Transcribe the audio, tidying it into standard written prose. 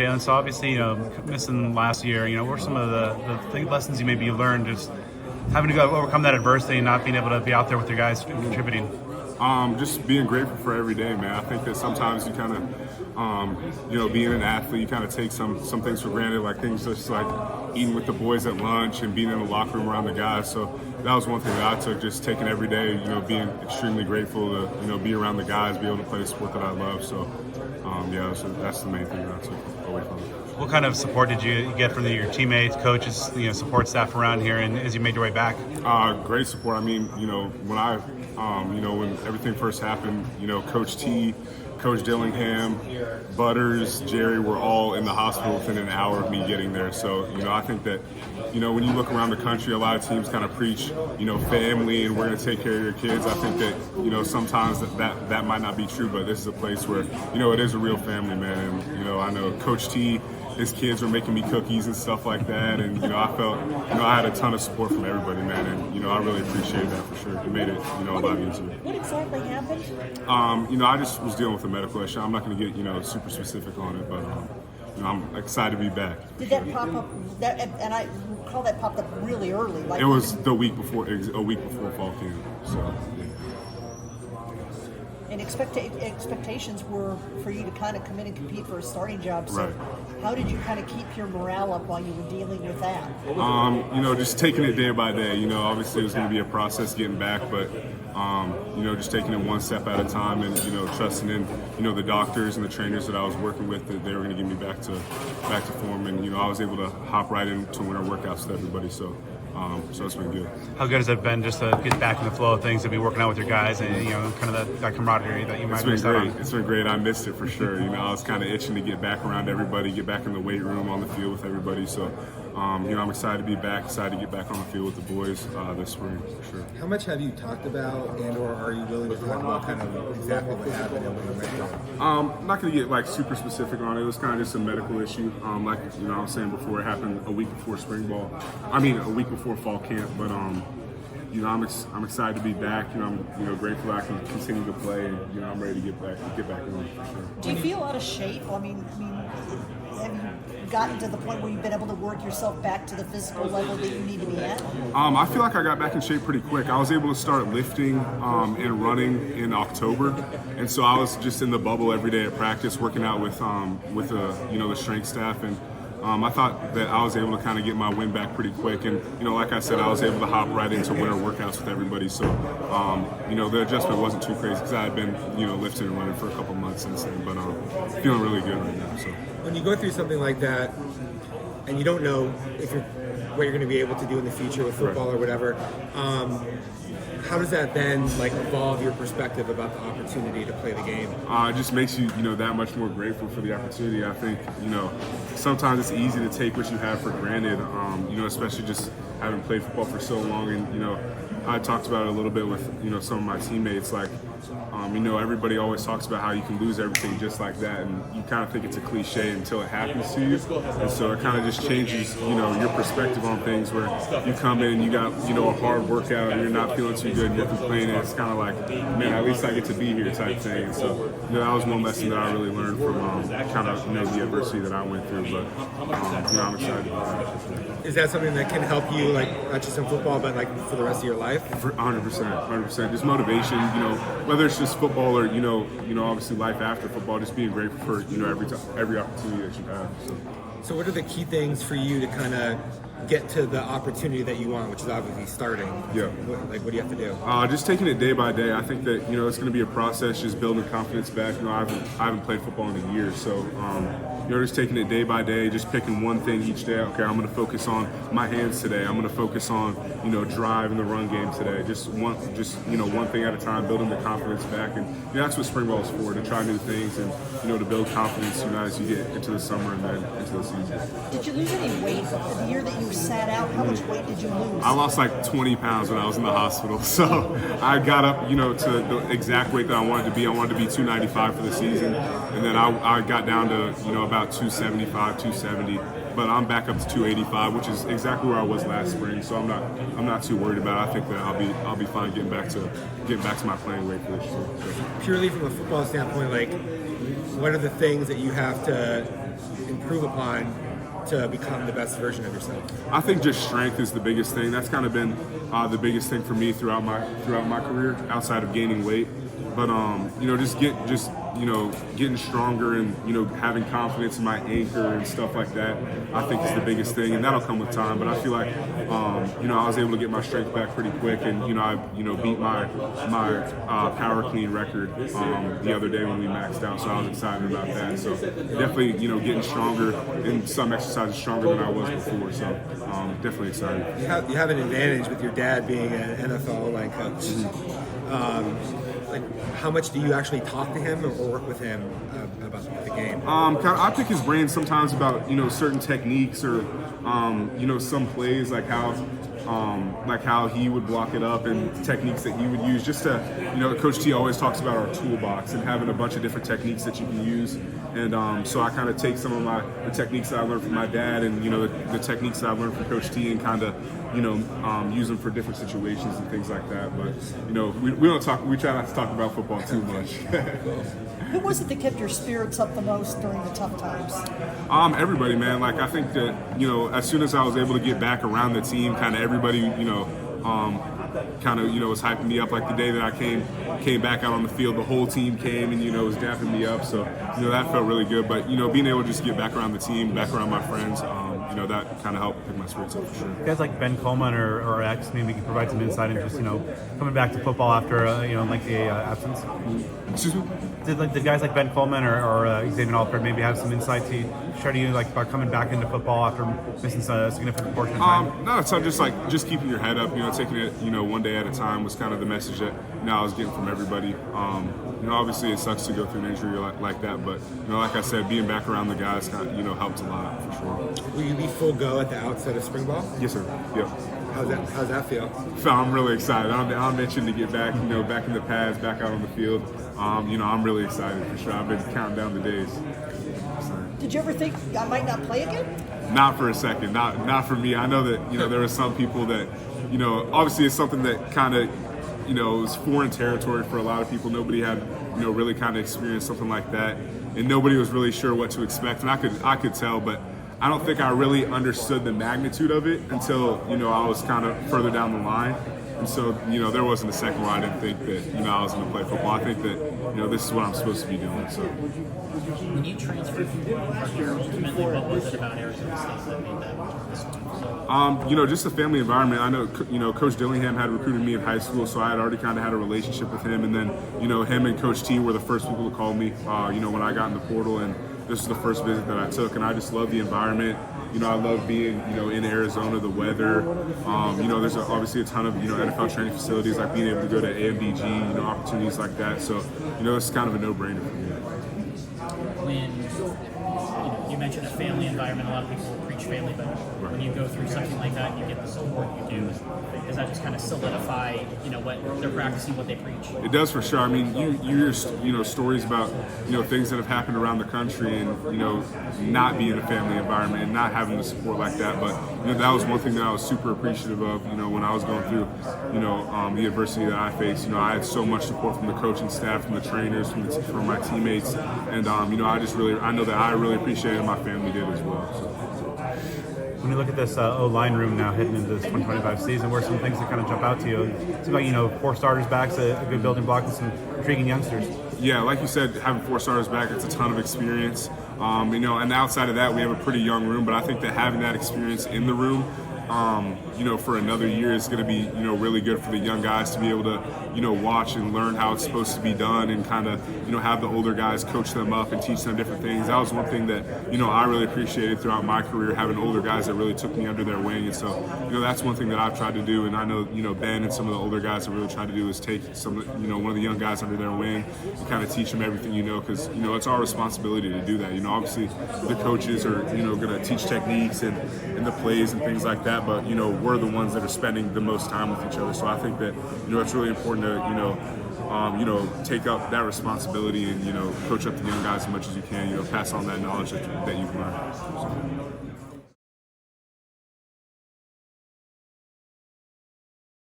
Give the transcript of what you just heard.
And so obviously, missing last year, what were some of the lessons you maybe learned just having to go overcome that adversity and not being able to be out there with your guys contributing? Just being grateful for every day, man. I think that sometimes you kind of, being an athlete, you kind of take some things for granted, like things just like eating with the boys at lunch and being in the locker room around the guys. So that was one thing that I took, just taking every day, being extremely grateful to, be around the guys, be able to play a sport that I love. So, so that's the main thing that I took away from it. What kind of support did you get from your teammates, coaches, support staff around here, and as you made your way back? Great support. I mean, when everything first happened, Coach T, Coach Dillingham, Butters, Jerry were all in the hospital within an hour of me getting there. So, I think that, when you look around the country, a lot of teams kind of preach, family and we're going to take care of your kids. I think that, sometimes that might not be true, but this is a place where, it is a real family, man. And, I know Coach T, his kids were making me cookies and stuff like that. And, I felt, I had a ton of support from everybody, man. And, I really appreciate that for sure. It made it, a lot easier. What exactly happened? I just was dealing with a medical issue. I'm not going to get, super specific on it, but, I'm excied to be back. Did that pop up? And I recall that popped up really early. Like it was a week before fall camp. So. Yeah. And expectations were for you to kind of come in and compete for a starting job. So right. How did you kind of keep your morale up while you were dealing with that? Just taking it day by day. Obviously it was going to be a process getting back, but just taking it one step at a time and trusting in the doctors and the trainers that I was working with, that they were going to get me back to form, and I was able to hop right into winter workouts with everybody. So it's been good. How good has it been just to get back in the flow of things, to be working out with your guys and kind of that camaraderie that you might have missed out on? It's been great. I missed it for sure. I was kind of itching to get back around everybody, get back in the weight room, on the field with everybody. So I'm excited to be back, excited to get back on the field with the boys this spring for sure. How much have you talked about, and or are you willing to talk about kind of exactly what happened and what you meant? I'm not going to get super specific on it. It was kind of just a medical issue. I was saying before, it happened a week before a week before fall camp. But I'm excited to be back. I'm grateful that I can continue to play, and I'm ready to get back in for sure. Do you feel out of shape? I mean, have you gotten to the point where you've been able to work yourself back to the physical level that you need to be at? I feel like I got back in shape pretty quick. I was able to start lifting and running in October, and so I was just in the bubble every day at practice, working out with the strength staff, and I thought that I was able to kind of get my wind back pretty quick, and like I said, I was able to hop right into winter workouts with everybody. So the adjustment wasn't too crazy because I had been lifting and running for a couple months since then, but feeling really good right now. So when you go through something like that, and you don't know what you're going to be able to do in the future with football or whatever, how does that then evolve your perspective about the opportunity to play the game? It just makes you that much more grateful for the opportunity. I think sometimes it's easy to take what you have for granted. Especially just having played football for so long, and I talked about it a little bit with some of my teammates. Everybody always talks about how you can lose everything just like that, and you kind of think it's a cliche until it happens to you. And so it kind of just changes your perspective on things, where you come in and you got a hard workout and you're not feeling too good and you're complaining. It's kind of like, man, at least I get to be here type thing. And so that was one lesson that I really learned from kind of the adversity that I went through. But I'm excited about that. Is that something that can help you, not just in football, but for the rest of your life? 100%. Just motivation, whether it's just football or obviously life after football, just being grateful for every opportunity that you have. So what are the key things for you to kind of get to the opportunity that you want, which is obviously starting? Yeah. What do you have to do? Just taking it day by day. I think that it's going to be a process, just building confidence back. I haven't played football in a year, so just taking it day by day, just picking one thing each day. Okay, I'm going to focus on my hands today. I'm going to focus on drive in the run game today. Just one thing at a time, building the confidence back, and that's what spring ball is for, to try new things and to build confidence as you get into the summer and then into the season. Did you lose any weight the year that you sat out? How much weight did you lose? I lost 20 pounds when I was in the hospital, so I got up to the exact weight that I wanted to be. I wanted to be 295 for the season, and then I got down to about 275, 270. But I'm back up to 285, which is exactly where I was last spring. So I'm not too worried about it. I think that I'll be fine getting back to my playing weight for this year. Purely from a football standpoint, what are the things that you have to improve upon to become the best version of yourself? I think just strength is the biggest thing. That's kind of been the biggest thing for me throughout my career, outside of gaining weight. But getting stronger and having confidence in my anchor and stuff like that, I think is the biggest thing, and that'll come with time. But I feel like I was able to get my strength back pretty quick, and I beat my power clean record the other day when we maxed out. So I was excited about that. So definitely getting stronger in some exercises, stronger than I was before. So definitely excited. You have an advantage with your dad being an NFL line coach. How much do you actually talk to him or work with him about the game? I pick his brain sometimes about certain techniques or some plays, like how he would block it up and techniques that he would use. Just to Coach T always talks about our toolbox and having a bunch of different techniques that you can use. And so I kind of take some of the techniques that I learned from my dad and the techniques that I learned from Coach T and kind of use them for different situations and things like that. But we don't talk. We try not to talk about football too much. Who was it that kept your spirits up the most during the tough times? Everybody, man. Like, I think that as soon as I was able to get back around the team, kind of everybody was hyping me up. Like the day that I came back out on the field, the whole team came and was dapping me up. So that felt really good. But being able to just get back around the team, back around my friends, that kind of helped pick my spirits up for sure. Guys like Ben Coleman or X, maybe you can provide some insight into just coming back to football after lengthy absence. Excuse me? Did guys like Ben Coleman or Xavier Alford maybe have some insight to share to you about coming back into football after missing a significant portion of time? No, it's just keeping your head up. Taking it one day at a time was kind of the message that I was getting from everybody. Obviously it sucks to go through an injury like that, but like I said, being back around the guys helped a lot for sure. Will you be full go at the outset of spring ball? Yes, sir. Yep. How's that feel? So I'm really excited. I'm itching to get back, back in the pads, back out on the field. I'm really excited for sure. I've been counting down the days. Did you ever think I might not play again? Not for a second. Not for me. I know that there are some people that obviously it's something that kind of was foreign territory for a lot of people. Nobody had really kind of experienced something like that, and nobody was really sure what to expect. And I could tell, but I don't think I really understood the magnitude of it until I was kind of further down the line. And so there wasn't a second where I didn't think that I was going to play football. I think that this is what I'm supposed to be doing. So when you transferred from here, ultimately, what was it about Arizona State that made that swing? Just the family environment. I know, Coach Dillingham had recruited me in high school, so I had already kind of had a relationship with him. And then, him and Coach T were the first people to call me, when I got in the portal. And this was the first visit that I took. And I just love the environment. I love being, in Arizona, the weather. There's obviously a ton of, NFL training facilities, like being able to go to AMBG, opportunities like that. So, it's kind of a no-brainer for me. When you mentioned a family environment, a lot of people will preach family, but when you go through something like that and you get the support you do, does that just kind of solidify, what they're practicing, what they preach? It does for sure. I mean, you hear, stories about, things that have happened around the country and, not being a family environment and not having the support like that. But, that was one thing that I was super appreciative of, when I was going through, the adversity that I faced. I had so much support from the coaching staff, from the trainers, from my teammates. And, I know that I really appreciated it, my family did as well. So. When you look at this O-line room now heading into this 2025 season, what are some things that kind of jump out to you? It seems like, 4 starters back is a good building block and some intriguing youngsters. Yeah, like you said, having 4 starters back, it's a ton of experience. And outside of that, we have a pretty young room, but I think that having that experience in the room, for another year is going to be, really good for the young guys to be able to, watch and learn how it's supposed to be done and kind of, have the older guys coach them up and teach them different things. That was one thing that, I really appreciated throughout my career, having older guys that really took me under their wing. And so, that's one thing that I've tried to do. And I know, Ben and some of the older guys have really tried to do is take some, one of the young guys under their wing and kind of teach them everything because, it's our responsibility to do that. Obviously the coaches are, going to teach techniques and the plays and things like that. But, we're the ones that are spending the most time with each other. So I think that, it's really important to, take up that responsibility and, coach up the young guys as much as you can, pass on that knowledge that you've learned. So.